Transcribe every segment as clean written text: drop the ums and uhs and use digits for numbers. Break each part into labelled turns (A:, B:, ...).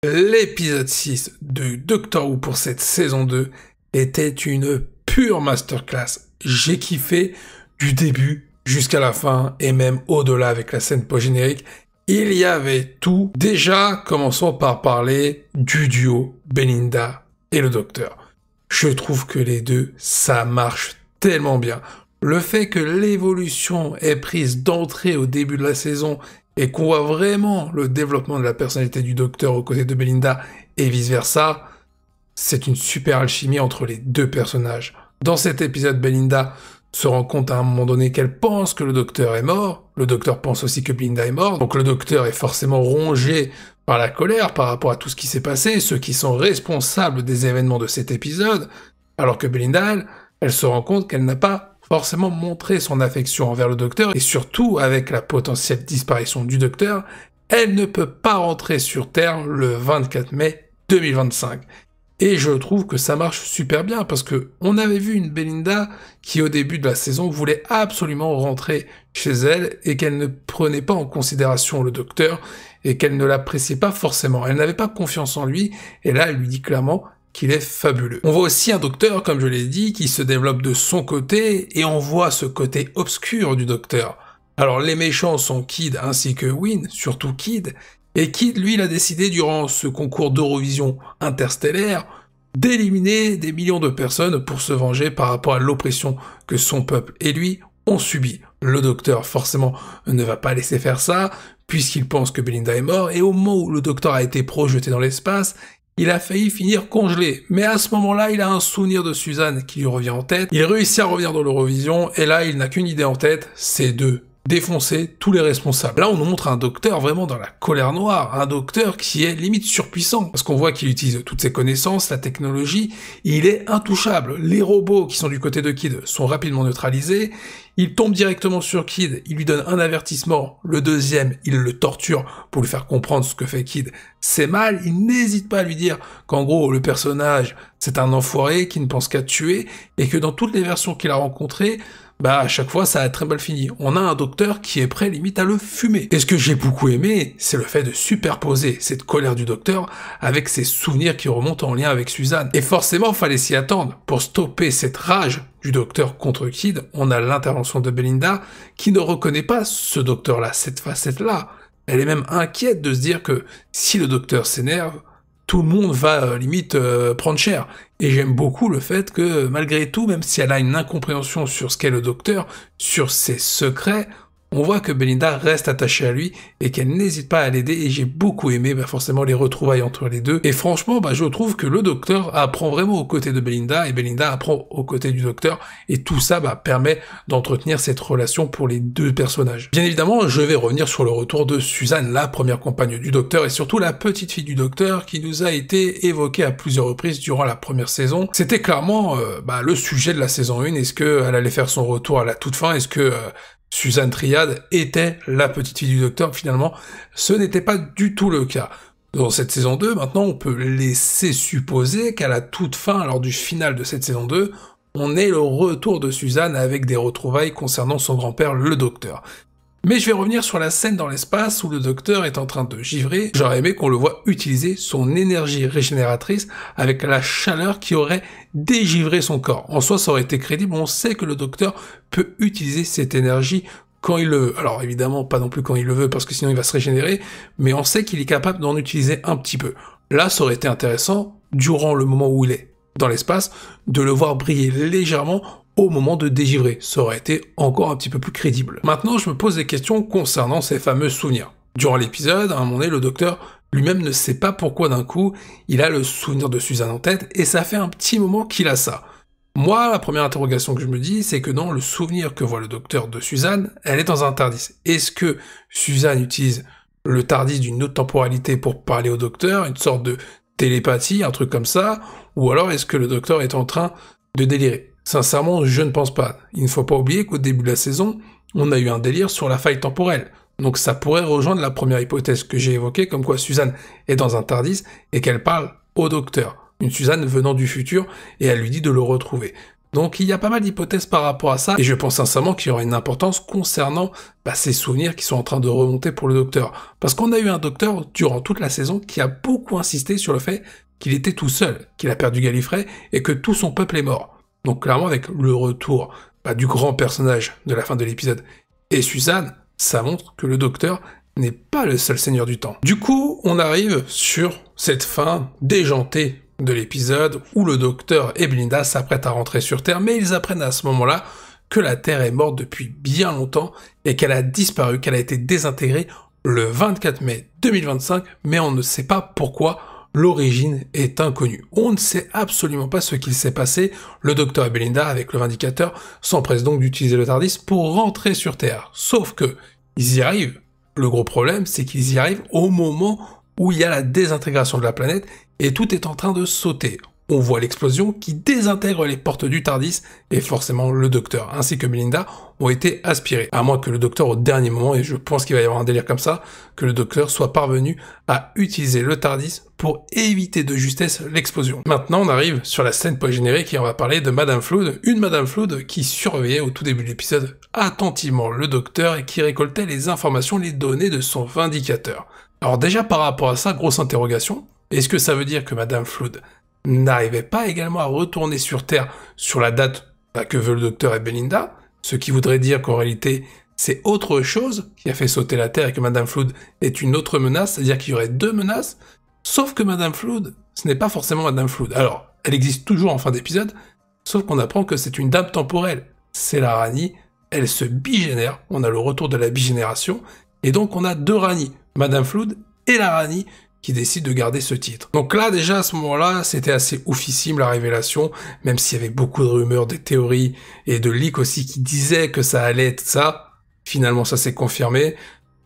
A: L'épisode 6 de Doctor Who pour cette saison 2 était une pure masterclass. J'ai kiffé du début jusqu'à la fin et même au-delà avec la scène post-générique. Il y avait tout. Déjà, commençons par parler du duo Belinda et le Docteur. Je trouve que les deux, ça marche tellement bien. Le fait que l'évolution est prise d'entrée au début de la saison et qu'on voit vraiment le développement de la personnalité du Docteur aux côtés de Belinda et vice-versa, c'est une super alchimie entre les deux personnages. Dans cet épisode, Belinda se rend compte à un moment donné qu'elle pense que le Docteur est mort, le Docteur pense aussi que Belinda est mort, donc le Docteur est forcément rongé par la colère par rapport à tout ce qui s'est passé, ceux qui sont responsables des événements de cet épisode, alors que Belinda, elle se rend compte qu'elle n'a pas forcément montré son affection envers le Docteur, et surtout, avec la potentielle disparition du Docteur, elle ne peut pas rentrer sur Terre le 24 mai 2025. Et je trouve que ça marche super bien, parce que on avait vu une Belinda qui, au début de la saison, voulait absolument rentrer chez elle, et qu'elle ne prenait pas en considération le Docteur, et qu'elle ne l'appréciait pas forcément. Elle n'avait pas confiance en lui, et là, elle lui dit clairement qu'il est fabuleux. On voit aussi un Docteur, comme je l'ai dit, qui se développe de son côté, et on voit ce côté obscur du Docteur. Alors les méchants sont Kid ainsi que Wynn, surtout Kid, et Kid, lui, il a décidé durant ce concours d'Eurovision interstellaire d'éliminer des millions de personnes pour se venger par rapport à l'oppression que son peuple et lui ont subi. Le Docteur, forcément, ne va pas laisser faire ça, puisqu'il pense que Belinda est mort, et au moment où le Docteur a été projeté dans l'espace, il a failli finir congelé, mais à ce moment-là, il a un souvenir de Suzanne qui lui revient en tête. Il réussit à revenir dans l'Eurovision, et là, il n'a qu'une idée en tête, c'est de défoncer tous les responsables. Là, on nous montre un Docteur vraiment dans la colère noire, un Docteur qui est limite surpuissant, parce qu'on voit qu'il utilise toutes ses connaissances, la technologie, et il est intouchable. Les robots qui sont du côté de Kid sont rapidement neutralisés, il tombe directement sur Kid, il lui donne un avertissement, le deuxième, il le torture pour lui faire comprendre ce que fait Kid. C'est mal, il n'hésite pas à lui dire qu'en gros, le personnage, c'est un enfoiré qui ne pense qu'à tuer, et que dans toutes les versions qu'il a rencontrées, à chaque fois, ça a très mal fini. On a un Docteur qui est prêt limite à le fumer. Et ce que j'ai beaucoup aimé, c'est le fait de superposer cette colère du Docteur avec ses souvenirs qui remontent en lien avec Suzanne. Et forcément, fallait s'y attendre. Pour stopper cette rage du Docteur contre Kid, on a l'intervention de Belinda qui ne reconnaît pas ce Docteur-là, cette facette-là. Elle est même inquiète de se dire que si le Docteur s'énerve, tout le monde va limite prendre cher. Et j'aime beaucoup le fait que, malgré tout, même si elle a une incompréhension sur ce qu'est le Docteur, sur ses secrets, on voit que Belinda reste attachée à lui et qu'elle n'hésite pas à l'aider, et j'ai beaucoup aimé forcément les retrouvailles entre les deux. Et franchement, je trouve que le Docteur apprend vraiment aux côtés de Belinda, et Belinda apprend aux côtés du Docteur, et tout ça permet d'entretenir cette relation pour les deux personnages. Bien évidemment, je vais revenir sur le retour de Suzanne, la première compagne du Docteur, et surtout la petite fille du Docteur, qui nous a été évoquée à plusieurs reprises durant la première saison. C'était clairement le sujet de la saison 1, est-ce qu'elle allait faire son retour à la toute fin, est-ce que Suzanne Triad était la petite fille du Docteur? Finalement, ce n'était pas du tout le cas. Dans cette saison 2, maintenant, on peut laisser supposer qu'à la toute fin, lors du final de cette saison 2, on ait le retour de Suzanne avec des retrouvailles concernant son grand-père, le Docteur. Mais je vais revenir sur la scène dans l'espace où le Docteur est en train de givrer. J'aurais aimé qu'on le voit utiliser son énergie régénératrice avec la chaleur qui aurait dégivré son corps. En soi, ça aurait été crédible, on sait que le Docteur peut utiliser cette énergie quand il le veut. Alors évidemment, pas non plus quand il le veut, parce que sinon il va se régénérer, mais on sait qu'il est capable d'en utiliser un petit peu. Là, ça aurait été intéressant, durant le moment où il est dans l'espace, de le voir briller légèrement au moment de dégivrer. Ça aurait été encore un petit peu plus crédible. Maintenant, je me pose des questions concernant ces fameux souvenirs. Durant l'épisode, à un moment donné, le Docteur lui-même ne sait pas pourquoi d'un coup, il a le souvenir de Suzanne en tête, et ça fait un petit moment qu'il a ça. Moi, la première interrogation que je me dis, c'est que dans le souvenir que voit le Docteur de Suzanne, elle est dans un TARDIS. Est-ce que Suzanne utilise le TARDIS d'une autre temporalité pour parler au Docteur, une sorte de télépathie, un truc comme ça, ou alors est-ce que le Docteur est en train de délirer? Sincèrement, je ne pense pas. Il ne faut pas oublier qu'au début de la saison, on a eu un délire sur la faille temporelle. Donc ça pourrait rejoindre la première hypothèse que j'ai évoquée, comme quoi Suzanne est dans un TARDIS et qu'elle parle au Docteur. Une Suzanne venant du futur, et elle lui dit de le retrouver. Donc il y a pas mal d'hypothèses par rapport à ça, et je pense sincèrement qu'il y aura une importance concernant ces souvenirs qui sont en train de remonter pour le docteur. Parce qu'on a eu un docteur durant toute la saison qui a beaucoup insisté sur le fait qu'il était tout seul, qu'il a perdu Gallifrey, et que tout son peuple est mort. Donc clairement avec le retour du grand personnage de la fin de l'épisode et Suzanne, ça montre que le docteur n'est pas le seul seigneur du temps. Du coup, on arrive sur cette fin déjantée de l'épisode où le docteur et Belinda s'apprêtent à rentrer sur Terre, mais ils apprennent à ce moment-là que la Terre est morte depuis bien longtemps et qu'elle a disparu, qu'elle a été désintégrée le 24 mai 2025, mais on ne sait pas pourquoi. L'origine est inconnue. On ne sait absolument pas ce qu'il s'est passé. Le docteur et Belinda, avec le Vindicateur, s'empressent donc d'utiliser le TARDIS pour rentrer sur Terre. Sauf que, ils y arrivent. Le gros problème, c'est qu'ils y arrivent au moment où il y a la désintégration de la planète et tout est en train de sauter. On voit l'explosion qui désintègre les portes du TARDIS et forcément le docteur ainsi que Belinda ont été aspirés. À moins que le docteur au dernier moment, et je pense qu'il va y avoir un délire comme ça, que le docteur soit parvenu à utiliser le TARDIS pour éviter de justesse l'explosion. Maintenant on arrive sur la scène post-générique et on va parler de Madame Flood, une Madame Flood qui surveillait au tout début de l'épisode attentivement le docteur et qui récoltait les informations, les données de son Vindicateur. Alors déjà par rapport à ça, grosse interrogation, est-ce que ça veut dire que Madame Flood n'arrivait pas également à retourner sur Terre sur la date que veut le docteur et Belinda, ce qui voudrait dire qu'en réalité, c'est autre chose qui a fait sauter la Terre et que Madame Flood est une autre menace, c'est-à-dire qu'il y aurait deux menaces, sauf que Madame Flood, ce n'est pas forcément Madame Flood. Alors, elle existe toujours en fin d'épisode, sauf qu'on apprend que c'est une dame temporelle. C'est la Rani, elle se bigénère, on a le retour de la bigénération, et donc on a deux Rani, Madame Flood et la Rani, qui décide de garder ce titre. Donc là, déjà, à ce moment-là, c'était assez oufissime, la révélation, même s'il y avait beaucoup de rumeurs, des théories, et de leaks aussi qui disaient que ça allait être ça. Finalement, ça s'est confirmé.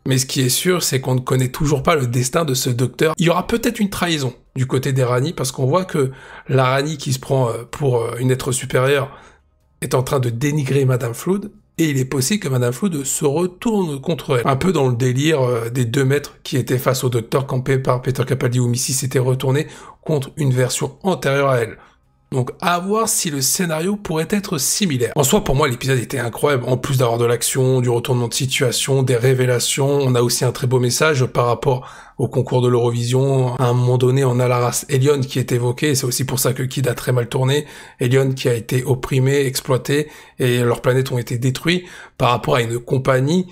A: Mais ce qui est sûr, c'est qu'on ne connaît toujours pas le destin de ce docteur. Il y aura peut-être une trahison du côté des Rani, parce qu'on voit que la Rani qui se prend pour une être supérieure est en train de dénigrer Madame Flood, et il est possible que Madame Flood se retourne contre elle. Un peu dans le délire des 2 maîtres qui étaient face au docteur campé par Peter Capaldi, où Missy s'était retournée contre une version antérieure à elle. Donc à voir si le scénario pourrait être similaire. En soi, pour moi, l'épisode était incroyable. En plus d'avoir de l'action, du retournement de situation, des révélations, on a aussi un très beau message par rapport au concours de l'Eurovision. À un moment donné, on a la race Elion qui est évoquée. C'est aussi pour ça que Kid a très mal tourné. Elion qui a été opprimé, exploité, et leurs planètes ont été détruites par rapport à une compagnie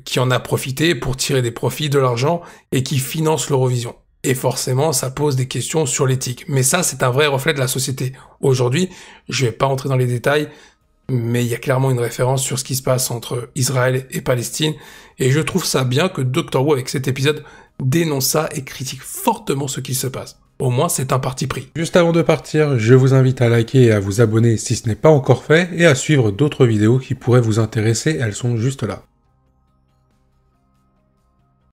A: qui en a profité pour tirer des profits, de l'argent, et qui finance l'Eurovision. Et forcément, ça pose des questions sur l'éthique. Mais ça, c'est un vrai reflet de la société. Aujourd'hui, je vais pas entrer dans les détails, mais il y a clairement une référence sur ce qui se passe entre Israël et Palestine. Et je trouve ça bien que Doctor Who, avec cet épisode, dénonce ça et critique fortement ce qui se passe. Au moins, c'est un parti pris.
B: Juste avant de partir, je vous invite à liker et à vous abonner si ce n'est pas encore fait, et à suivre d'autres vidéos qui pourraient vous intéresser, elles sont juste là.